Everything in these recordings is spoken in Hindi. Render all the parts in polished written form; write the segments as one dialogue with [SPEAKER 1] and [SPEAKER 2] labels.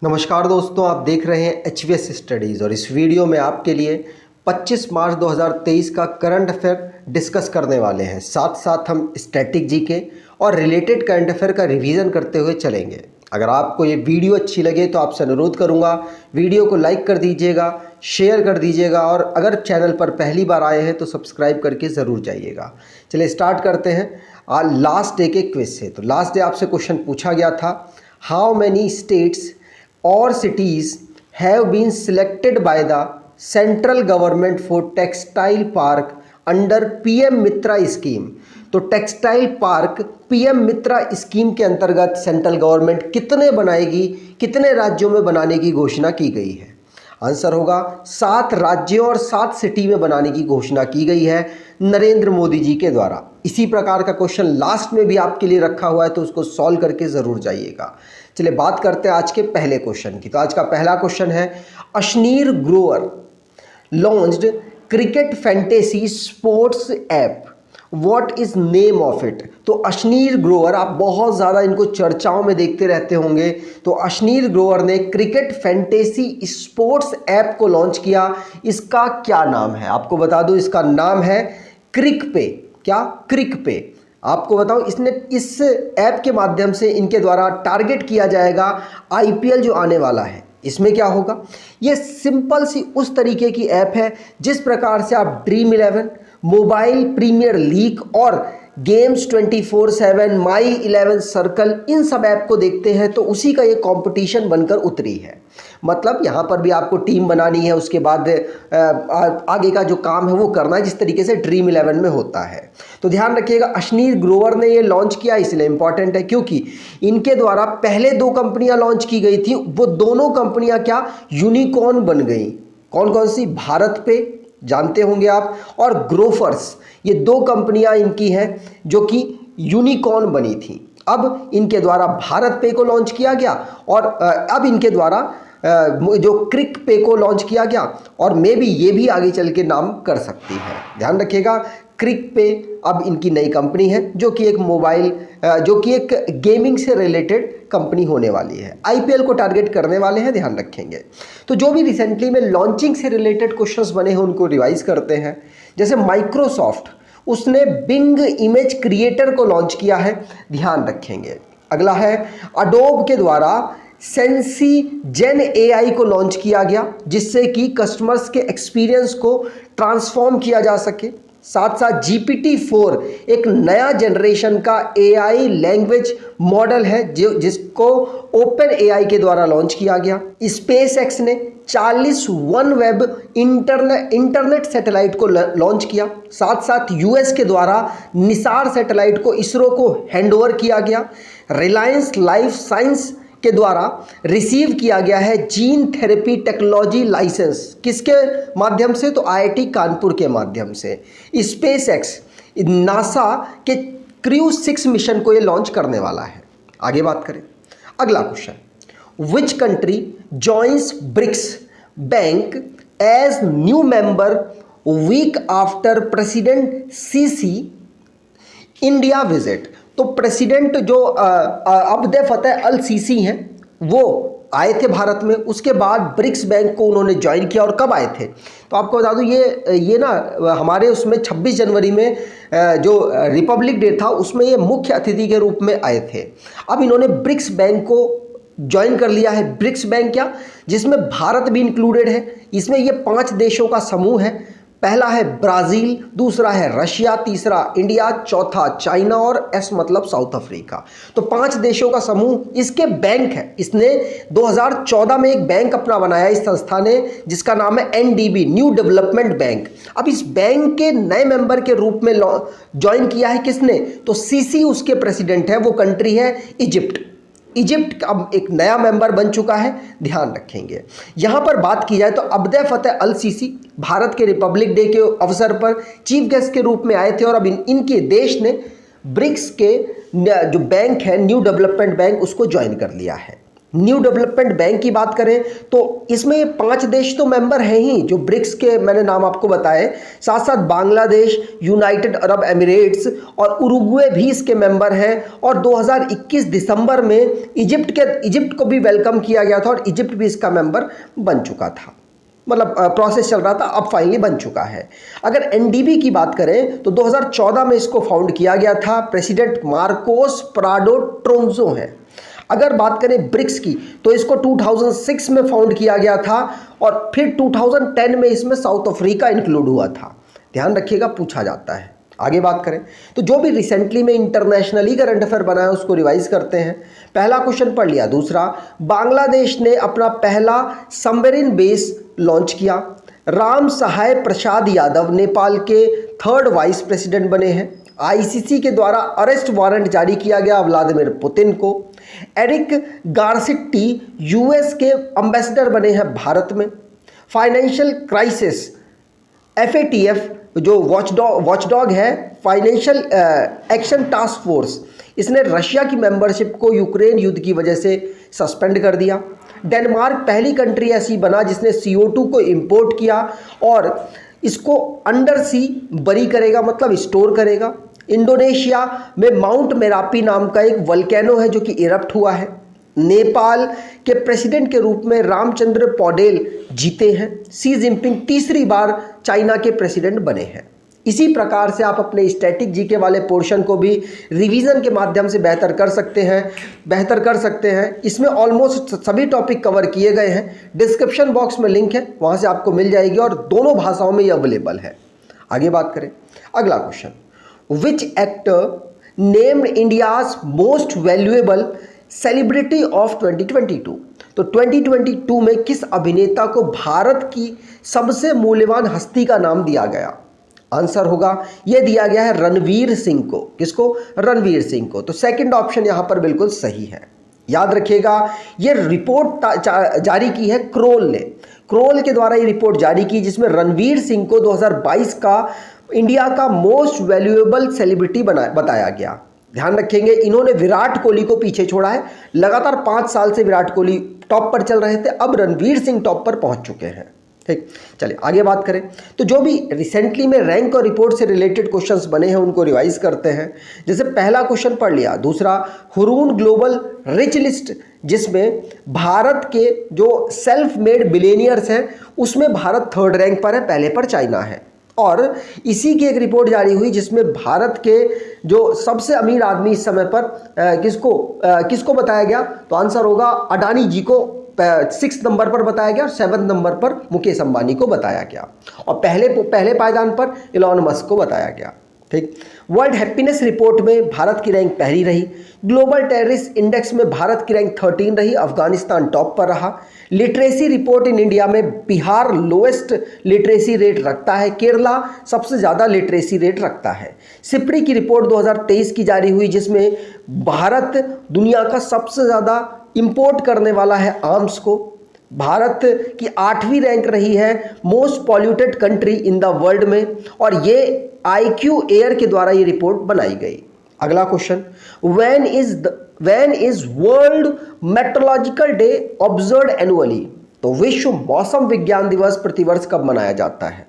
[SPEAKER 1] नमस्कार दोस्तों, आप देख रहे हैं HVS स्टडीज़ और इस वीडियो में आपके लिए 25 मार्च 2023 का करंट अफेयर डिस्कस करने वाले हैं। साथ साथ हम स्टैटिक जीके और रिलेटेड करंट अफेयर का रिवीजन करते हुए चलेंगे। अगर आपको ये वीडियो अच्छी लगे तो आपसे अनुरोध करूंगा, वीडियो को लाइक कर दीजिएगा, शेयर कर दीजिएगा और अगर चैनल पर पहली बार आए हैं तो सब्सक्राइब करके ज़रूर जाइएगा। चलिए स्टार्ट करते हैं। आज लास्ट डे के क्विज से। तो लास्ट डे आपसे क्वेश्चन पूछा गया था, how many states or cities have been selected by the central government for textile park under PM Mitra scheme. तो टेक्सटाइल पार्क PM मित्रा स्कीम के अंतर्गत सेंट्रल गवर्नमेंट कितने बनाएगी, कितने राज्यों में बनाने की घोषणा की गई है? आंसर होगा 7 राज्यों और 7 सिटी में बनाने की घोषणा की गई है नरेंद्र मोदी जी के द्वारा। इसी प्रकार का क्वेश्चन लास्ट में भी आपके लिए रखा हुआ है, तो उसको सॉल्व करके ज़रूर जाइएगा। चलिए बात करते हैं आज के पहले क्वेश्चन की। तो आज का पहला क्वेश्चन है, Ashneer Grover launched cricket fantasy sports app, what is name of it? तो अश्नीर ग्रोवर, आप बहुत ज़्यादा इनको चर्चाओं में देखते रहते होंगे। तो अश्नीर ग्रोवर ने क्रिकेट फैंटेसी स्पोर्ट्स ऐप को लॉन्च किया। इसका क्या नाम है? आपको बता दूं, इसका नाम है क्रिक पे। क्या? क्रिक पे। आपको बताऊं, इसने इस ऐप के माध्यम से इनके द्वारा टारगेट किया जाएगा IPL जो आने वाला है। इसमें क्या होगा? ये सिंपल सी उस तरीके की ऐप है जिस प्रकार से आप ड्रीम 11, मोबाइल प्रीमियर लीग और गेम्स 24/7, माई 11 सर्कल, इन सब ऐप को देखते हैं, तो उसी का ये कंपटीशन बनकर उतरी है। मतलब यहाँ पर भी आपको टीम बनानी है, उसके बाद आगे का जो काम है वो करना है, जिस तरीके से ड्रीम 11 में होता है। तो ध्यान रखिएगा, अश्नीर ग्रोवर ने ये लॉन्च किया, इसलिए इंपॉर्टेंट है क्योंकि इनके द्वारा पहले 2 कंपनियां लॉन्च की गई थी, वो दोनों कंपनियां क्या यूनिकॉर्न बन गई। कौन कौन सी? भारत पे जानते होंगे आप, और ग्रोफर्स, ये 2 कंपनियां इनकी हैं जो कि यूनिकॉर्न बनी थी। अब इनके द्वारा भारत पे को लॉन्च किया गया और अब इनके द्वारा जो क्रिक पे को लॉन्च किया गया, और मे भी ये भी आगे चल के नाम कर सकती है। ध्यान रखिएगा, क्रिक पे अब इनकी नई कंपनी है जो कि एक गेमिंग से रिलेटेड कंपनी होने वाली है। IPL को टारगेट करने वाले हैं, ध्यान रखेंगे। तो जो भी रिसेंटली में लॉन्चिंग से रिलेटेड क्वेश्चंस बने हैं उनको रिवाइज करते हैं। जैसे माइक्रोसॉफ्ट, उसने बिंग इमेज क्रिएटर को लॉन्च किया है, ध्यान रखेंगे। अगला है, अडोब के द्वारा सेंसी जेन AI को लॉन्च किया गया, जिससे कि कस्टमर्स के एक्सपीरियंस को ट्रांसफॉर्म किया जा सके। साथ साथ GPT-4 एक नया जनरेशन का AI लैंग्वेज मॉडल है जिसको ओपन AI के द्वारा लॉन्च किया गया। SpaceX ने 40 वन वेब इंटरनेट सैटेलाइट को लॉन्च किया। साथ साथ US के द्वारा निसार सैटेलाइट को इसरो को हैंडओवर किया गया। रिलायंस लाइफ साइंस के द्वारा रिसीव किया गया है जीन थेरेपी टेक्नोलॉजी लाइसेंस। किसके माध्यम से? तो IIT कानपुर के माध्यम से। SpaceX नासा के क्रू 6 मिशन को ये लॉन्च करने वाला है। आगे बात करें, अगला question, which country joins BRICS bank as new member week after president Sisi India visit? तो प्रेसिडेंट जो अब्देल फतेह अल सीसी हैं, वो आए थे भारत में। उसके बाद ब्रिक्स बैंक को उन्होंने ज्वाइन किया। और कब आए थे? तो आपको बता दूं, ये ना हमारे उसमें 26 जनवरी में जो रिपब्लिक डे था उसमें ये मुख्य अतिथि के रूप में आए थे। अब इन्होंने ब्रिक्स बैंक को ज्वाइन कर लिया है। ब्रिक्स बैंक क्या? जिसमें भारत भी इंक्लूडेड है। इसमें ये 5 देशों का समूह है। पहला है ब्राज़ील, दूसरा है रशिया, तीसरा इंडिया, चौथा चाइना और S मतलब साउथ अफ्रीका। तो 5 देशों का समूह इसके बैंक है। इसने 2014 में एक बैंक अपना बनाया इस संस्था ने, जिसका नाम है NDB, न्यू डेवलपमेंट बैंक। अब इस बैंक के नए मेंबर के रूप में ज्वाइन किया है किसने? तो सीसी उसके प्रेसिडेंट है। वो कंट्री है इजिप्ट। इजिप्ट अब एक नया मेंबर बन चुका है, ध्यान रखेंगे। यहां पर बात की जाए तो Abdel Fattah al CC Bharat के रिपब्लिक डे के अवसर पर चीफ गेस्ट के रूप में आए थे और अब इनके देश ने ब्रिक्स के जो बैंक है न्यू डेवलपमेंट बैंक, उसको ज्वाइन कर लिया है। न्यू डेवलपमेंट बैंक की बात करें तो इसमें ये 5 देश तो मेंबर हैं ही, जो ब्रिक्स के मैंने नाम आपको बताए, साथ साथ बांग्लादेश, यूनाइटेड अरब एमिरेट्स और उरुग्वे भी इसके मेंबर हैं। और 2021 दिसंबर में इजिप्ट को भी वेलकम किया गया था और इजिप्ट भी इसका मेंबर बन चुका था, मतलब प्रोसेस चल रहा था, अब फाइनली बन चुका है। अगर एनडीबी की बात करें तो 2014 में इसको फाउंड किया गया था, प्रेसिडेंट मार्कोस प्राडो ट्रोंजो हैं। अगर बात करें ब्रिक्स की तो इसको 2006 में फाउंड किया गया था और फिर 2010 में इसमें साउथ अफ्रीका इंक्लूड हुआ था। ध्यान रखिएगा, पूछा जाता है। आगे बात करें तो जो भी रिसेंटली में इंटरनेशनली करंट अफेयर बना है उसको रिवाइज करते हैं। पहला क्वेश्चन पढ़ लिया। दूसरा, बांग्लादेश ने अपना पहला सबमरीन बेस लॉन्च किया। राम सहाय प्रसाद यादव नेपाल के 3rd वाइस प्रेसिडेंट बने हैं। आईसीसी के द्वारा अरेस्ट वारंट जारी किया गया व्लादिमीर पुतिन को। एरिक गारसिटी यूएस के एम्बेसडर बने हैं भारत में। फाइनेंशियल क्राइसिस एफएटीएफ जो वॉचडॉग है, फाइनेंशियल एक्शन टास्क फोर्स, इसने रशिया की मेंबरशिप को यूक्रेन युद्ध की वजह से सस्पेंड कर दिया। डेनमार्क पहली कंट्री ऐसी बना जिसने CO2 को इंपोर्ट किया और इसको अंडर सी बरी करेगा, मतलब स्टोर करेगा। इंडोनेशिया में माउंट मेरापी नाम का एक वल्केनो है जो कि इरप्ट हुआ है। नेपाल के प्रेसिडेंट के रूप में रामचंद्र पौडेल जीते हैं। शी जिनपिंग तीसरी बार चाइना के प्रेसिडेंट बने हैं। इसी प्रकार से आप अपने स्टैटिक जीके वाले पोर्शन को भी रिवीजन के माध्यम से बेहतर कर सकते हैं। इसमें ऑलमोस्ट सभी टॉपिक कवर किए गए हैं। डिस्क्रिप्शन बॉक्स में लिंक है, वहां से आपको मिल जाएगी और दोनों भाषाओं में ये अवेलेबल है। आगे बात करें, अगला question, which actor named India's most valuable celebrity of 2022। तो 2022 में किस अभिनेता को भारत की सबसे मूल्यवान हस्ती का नाम दिया गया? आंसर होगा, यह दिया गया है रणवीर सिंह को। किसको? रणवीर सिंह को। तो सेकंड ऑप्शन यहां पर बिल्कुल सही है। याद रखिएगा, यह रिपोर्ट जारी की है क्रोल ने। क्रोल के द्वारा ये रिपोर्ट जारी की जिसमें रणवीर सिंह को 2022 का इंडिया का मोस्ट वैल्यूएबल सेलिब्रिटी बताया गया। ध्यान रखेंगे, इन्होंने विराट कोहली को पीछे छोड़ा है। लगातार 5 साल से विराट कोहली टॉप पर चल रहे थे, अब रणवीर सिंह टॉप पर पहुंच चुके हैं। ठीक, चलिए आगे बात करें तो जो भी रिसेंटली में रैंक और रिपोर्ट से रिलेटेड क्वेश्चंस बने हैं उनको रिवाइज करते हैं। जैसे पहला क्वेश्चन पढ़ लिया। दूसरा, हुरून ग्लोबल रिच लिस्ट, जिसमें भारत के जो सेल्फ मेड बिलियनियर्स हैं उसमें भारत 3rd रैंक पर है, पहले पर चाइना है। और इसी की एक रिपोर्ट जारी हुई जिसमें भारत के जो सबसे अमीर आदमी इस समय पर किसको बताया गया? तो आंसर होगा अडानी जी को 6 नंबर पर बताया गया और 7 नंबर पर मुकेश अंबानी को बताया गया और पहले पायदान पर इलॉन मस्क को बताया गया। ठीक, वर्ल्ड हैप्पीनेस रिपोर्ट में भारत की रैंक पहली रही। ग्लोबल टेररिस्ट इंडेक्स में भारत की रैंक 13 रही, अफगानिस्तान टॉप पर रहा। लिटरेसी रिपोर्ट इन इंडिया में बिहार लोएस्ट लिटरेसी रेट रखता है, केरला सबसे ज़्यादा लिटरेसी रेट रखता है। सिप्री की रिपोर्ट 2023 की जारी हुई जिसमें भारत दुनिया का सबसे ज़्यादा इंपोर्ट करने वाला है आर्म्स को। भारत की 8वीं रैंक रही है most polluted country in the world में और ये IQ एयर के द्वारा ये रिपोर्ट बनाई गई। अगला question, when is world meteorological day observed annually? तो विश्व मौसम विज्ञान दिवस प्रतिवर्ष कब मनाया जाता है?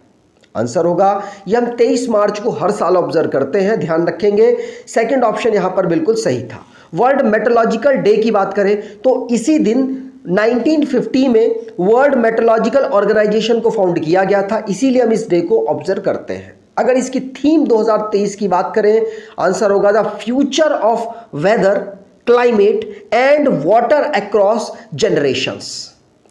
[SPEAKER 1] आंसर होगा, ये हम 23 मार्च को हर साल ऑब्जर्व करते हैं। ध्यान रखेंगे, सेकंड ऑप्शन यहां पर बिल्कुल सही था। वर्ल्ड मेट्रोलॉजिकल डे की बात करें तो इसी दिन 1950 में वर्ल्ड मेट्रोलॉजिकल ऑर्गेनाइजेशन को फाउंड किया गया था, इसीलिए हम इस डे को ऑब्जर्व करते हैं। अगर इसकी थीम 2023 की बात करें, आंसर होगा the future of weather, climate and water across generations.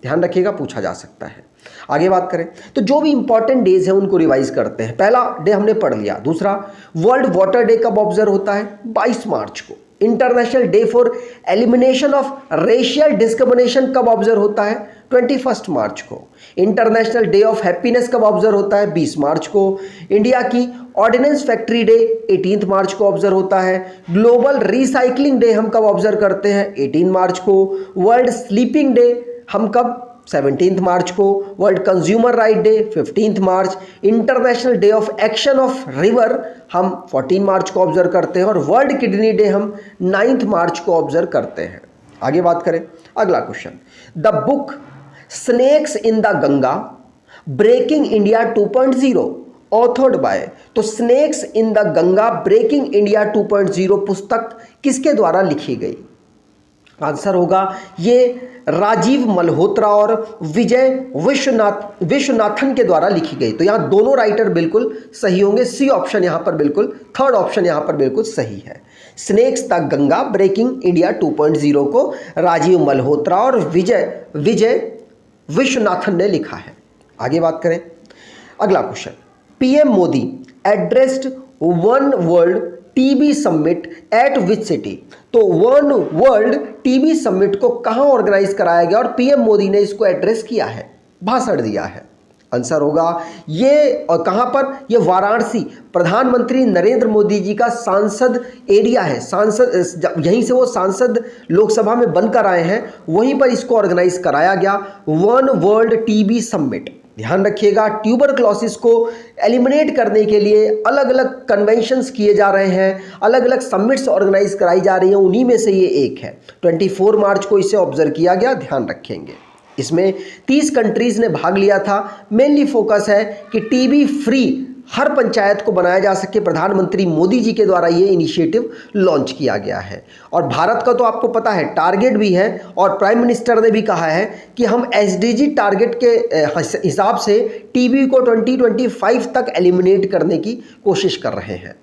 [SPEAKER 1] ध्यान रखिएगा, पूछा जा सकता है। आगे बात करें तो जो भी इंपॉर्टेंट डेज हैं उनको रिवाइज करते हैं। पहला डे हमने पढ़ लिया। दूसरा, वर्ल्ड वाटर डे कब ऑब्जर्व होता है? 22 मार्च को। International day for elimination of racial discrimination कब ऑब्जर्व होता है? 21 मार्च को। इंटरनेशनल डे ऑफ हैप्पीनेस कब ऑब्जर्व होता है? 20 मार्च को। इंडिया की ऑर्डिनेंस फैक्ट्री डे 18 मार्च को ऑब्जर्व होता है। ग्लोबल रिसाइकलिंग डे हम कब ऑब्जर्व करते हैं? 18 मार्च को। वर्ल्ड स्लीपिंग डे हम कब? 17 मार्च को। World consumer right day 15 March. International day of action of river हम 14 मार्च को ऑब्जर्व करते हैं और वर्ल्ड किडनी डे हम 9 मार्च को ऑब्जर्व करते हैं। आगे बात करें, अगला question, the book snakes in the Ganga breaking India 2.0 authored by, तो snakes in the Ganga breaking India 2.0 पुस्तक किसके द्वारा लिखी गई? आंसर होगा ये राजीव मल्होत्रा और विजय विश्वनाथन के द्वारा लिखी गई। तो यहाँ दोनों राइटर बिल्कुल सही होंगे, सी ऑप्शन यहाँ पर बिल्कुल, थर्ड ऑप्शन यहाँ पर बिल्कुल सही है। Snakes the Ganga breaking India 2.0 को राजीव मल्होत्रा और विजय विश्वनाथन ने लिखा है। आगे बात करें, अगला question, PM Modi addressed one world TB summit eight which city, तो वन वर्ल्ड टीबी समिट को कहां ऑर्गेनाइज कराया गया और पीएम मोदी ने इसको एड्रेस किया है, भाषण दिया है? आंसर होगा ये, और कहां पर? ये वाराणसी, प्रधानमंत्री नरेंद्र मोदी जी का सांसद एरिया है, सांसद यहीं से वो सांसद लोकसभा में बनकर आए हैं, वहीं पर इसको ऑर्गेनाइज कराया गया, वन वर्ल्ड टीबी समिट। ध्यान रखिएगा, ट्यूबरक्लोसिस को एलिमिनेट करने के लिए अलग अलग कन्वेंशंस किए जा रहे हैं, अलग अलग समिट्स ऑर्गेनाइज कराई जा रही हैं, उन्हीं में से ये एक है। 24 मार्च को इसे ऑब्जर्व किया गया, ध्यान रखेंगे। इसमें 30 कंट्रीज ने भाग लिया था। मेनली फोकस है कि टीबी फ्री हर पंचायत को बनाया जा सके, प्रधानमंत्री मोदी जी के द्वारा ये इनिशिएटिव लॉन्च किया गया है। और भारत का तो आपको पता है टारगेट भी है, और प्राइम मिनिस्टर ने भी कहा है कि हम एसडीजी टारगेट के हिसाब से टीबी को 2025 तक एलिमिनेट करने की कोशिश कर रहे हैं।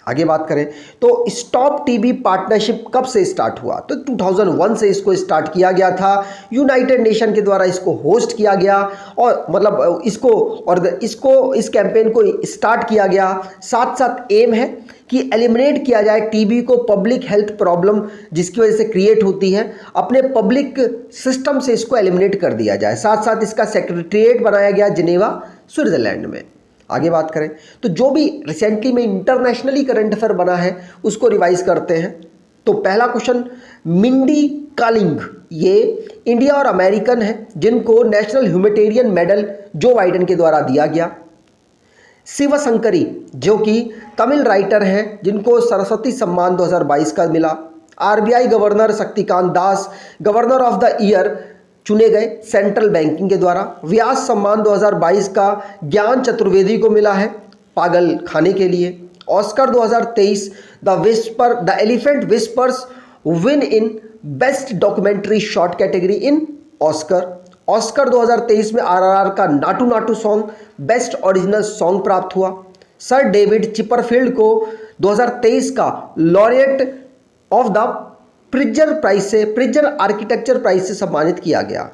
[SPEAKER 1] आगे बात करें तो स्टॉप टीबी पार्टनरशिप कब से स्टार्ट हुआ? तो 2001 से इसको स्टार्ट किया गया था, यूनाइटेड नेशन के द्वारा इसको होस्ट किया गया, और मतलब इस कैंपेन को स्टार्ट किया गया। साथ साथ एम है कि एलिमिनेट किया जाए टीबी को, पब्लिक हेल्थ प्रॉब्लम जिसकी वजह से क्रिएट होती है, अपने पब्लिक सिस्टम से इसको एलिमिनेट कर दिया जाए। साथ साथ इसका सेक्रेटरीट बनाया गया जिनेवा, स्विट्जरलैंड में। आगे बात करें तो जो भी रिसेंटली में इंटरनेशनली करंट अफेयर बना है उसको रिवाइज करते हैं। तो पहला क्वेश्चन, मिंडी कालिंग, ये इंडिया और अमेरिकन है जिनको national humanitarian medal Joe Biden के द्वारा दिया गया। शिवशंकरी जो कि तमिल राइटर हैं जिनको सरस्वती सम्मान 2022 का मिला। RBI governor Shaktikanta Das governor of the year चुने गए सेंट्रल बैंकिंग के द्वारा। व्यास सम्मान 2022 का ज्ञान चतुर्वेदी को मिला है पागल खाने के लिए। Oscar 2023 the elephant whispers win in best documentary short category in Oscar 2023 में आरआरआर का Naatu Naatu song best original song प्राप्त हुआ। सर डेविड चिपरफील्ड को 2023 का laureate of the Pritzker architecture prize से सम्मानित किया गया।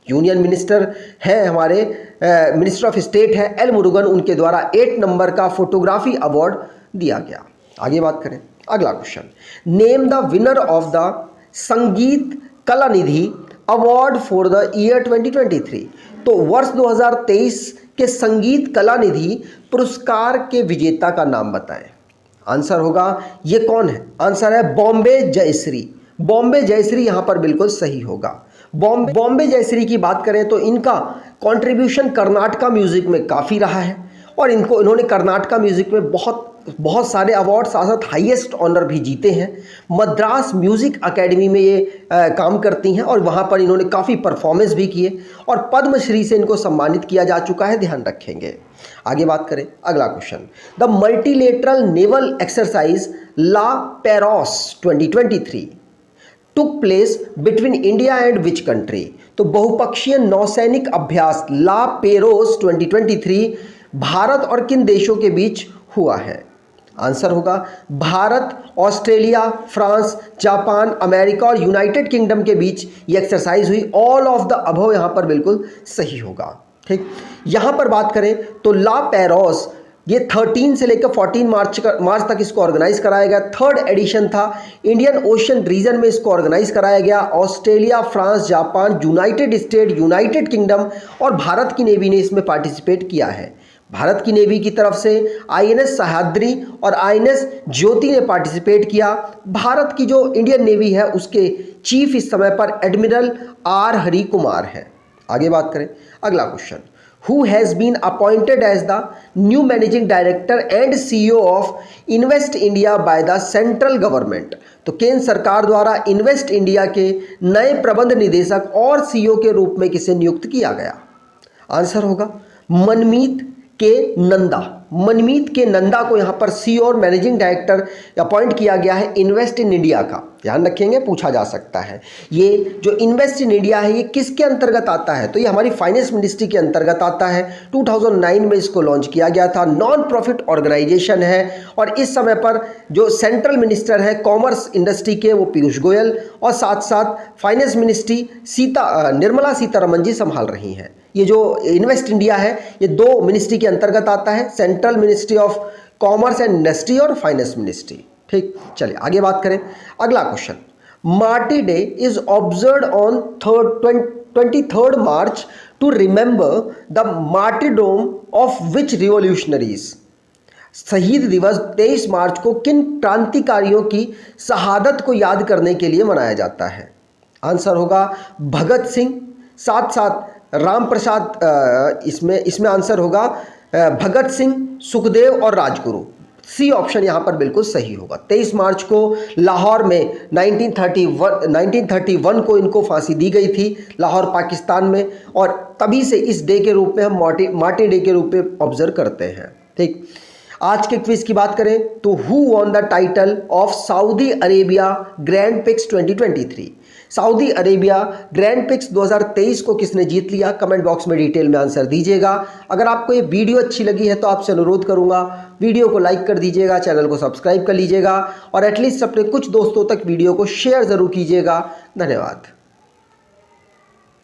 [SPEAKER 1] यूनियन मिनिस्टर है हमारे मिनिस्टर ऑफ स्टेट है एल मुरुगन, उनके द्वारा 8 नंबर का फोटोग्राफी अवार्ड दिया गया। आगे बात करें, अगला question, name the winner of the संगीत कला निधि अवार्ड फॉर द ईयर 2023, तो वर्ष 2023 के संगीत कला निधि पुरस्कार के विजेता का नाम बताएं। आंसर होगा ये कौन है? आंसर है बॉम्बे जयश्री। बॉम्बे जयश्री यहाँ पर बिल्कुल सही होगा। बॉम्बे जयश्री की बात करें तो इनका कंट्रीब्यूशन कर्नाटका म्यूजिक में काफ़ी रहा है, और इन्होंने कर्नाटका म्यूजिक में बहुत सारे अवार्ड, साथ साथ हाईएस्ट ऑनर भी जीते हैं। मद्रास म्यूजिक एकेडमी में ये काम करती हैं, और वहाँ पर इन्होंने काफ़ी परफॉर्मेंस भी किए, और पद्मश्री से इनको सम्मानित किया जा चुका है, ध्यान रखेंगे। आगे बात करें, अगला question, the multilateral naval exercise La Perouse 2023 took place between India and which country, तो बहुपक्षीय नौसैनिक अभ्यास ला पेरोस 2023 भारत और किन देशों के बीच हुआ है? आंसर होगा Bharat, Australia, France, Japan, America और यूनाइटेड किंगडम के बीच ये एक्सरसाइज हुई। ऑल ऑफ द अबव यहाँ पर बिल्कुल सही होगा। ठीक, यहाँ पर बात करें तो ला पेरोस ये 13 से लेकर 14 मार्च तक इसको ऑर्गेनाइज कराया गया। 3rd एडिशन था। इंडियन ओशन रीजन में इसको ऑर्गेनाइज कराया गया। Australia, France, Japan, United state, United kingdom और भारत की नेवी ने इसमें पार्टिसिपेट किया है। भारत की नेवी की तरफ से आईएनएस सह्याद्री और आईएनएस ज्योति ने पार्टिसिपेट किया। भारत की जो इंडियन नेवी है उसके चीफ इस समय पर एडमिरल आर हरि कुमार है। आगे बात करें, अगला question, who has been appointed as the new managing director and CEO of Invest India by the central government। तो केंद्र सरकार द्वारा इन्वेस्ट इंडिया के नए प्रबंध निदेशक और सीईओ के रूप में किसे नियुक्त किया गया? आंसर होगा मनमीत के नंदा। मनमीत के नंदा को यहाँ पर सीईओ और मैनेजिंग डायरेक्टर अपॉइंट किया गया है इन्वेस्ट इन इंडिया का। ध्यान रखेंगे, पूछा जा सकता है। ये जो इन्वेस्ट इन इंडिया है ये किसके अंतर्गत आता है? तो ये हमारी फाइनेंस मिनिस्ट्री के अंतर्गत आता है। 2009 में इसको लॉन्च किया गया था। नॉन प्रॉफिट ऑर्गेनाइजेशन है और इस समय पर जो सेंट्रल मिनिस्टर है कॉमर्स इंडस्ट्री के वो पीयूष गोयल और साथ साथ फाइनेंस मिनिस्ट्री निर्मला सीतारमन जी संभाल रही हैं। ये जो इन्वेस्ट इंडिया है ये दो मिनिस्ट्री के अंतर्गत आता है, central ministry of commerce and industry और फाइनेंस मिनिस्ट्री। ठीक, चलिए आगे बात करें। अगला question, martyr day is observed on 23rd March to remember the martyrdom of which revolutionaries. शहीद दिवस 23 मार्च को किन क्रांतिकारियों की शहादत को याद करने के लिए मनाया जाता है? आंसर होगा भगत सिंह, साथ साथ राम प्रसाद, इसमें आंसर होगा भगत सिंह, सुखदेव और राजगुरु। सी ऑप्शन यहाँ पर बिल्कुल सही होगा। 23 मार्च को लाहौर में 1931 को इनको फांसी दी गई थी लाहौर पाकिस्तान में, और तभी से इस डे के रूप में हम मार्टी डे के रूप में ऑब्जर्व करते हैं। ठीक, आज के क्विज की बात करें तो who won the title of Saudi Arabia grand pics 2023? Saudi Arabia grand pics 2023 को किसने जीत लिया? कमेंट बॉक्स में डिटेल में आंसर दीजिएगा। अगर आपको ये वीडियो अच्छी लगी है तो आपसे अनुरोध करूंगा वीडियो को लाइक कर दीजिएगा, चैनल को सब्सक्राइब कर लीजिएगा और एटलीस्ट अपने कुछ दोस्तों तक वीडियो को शेयर ज़रूर कीजिएगा। धन्यवाद।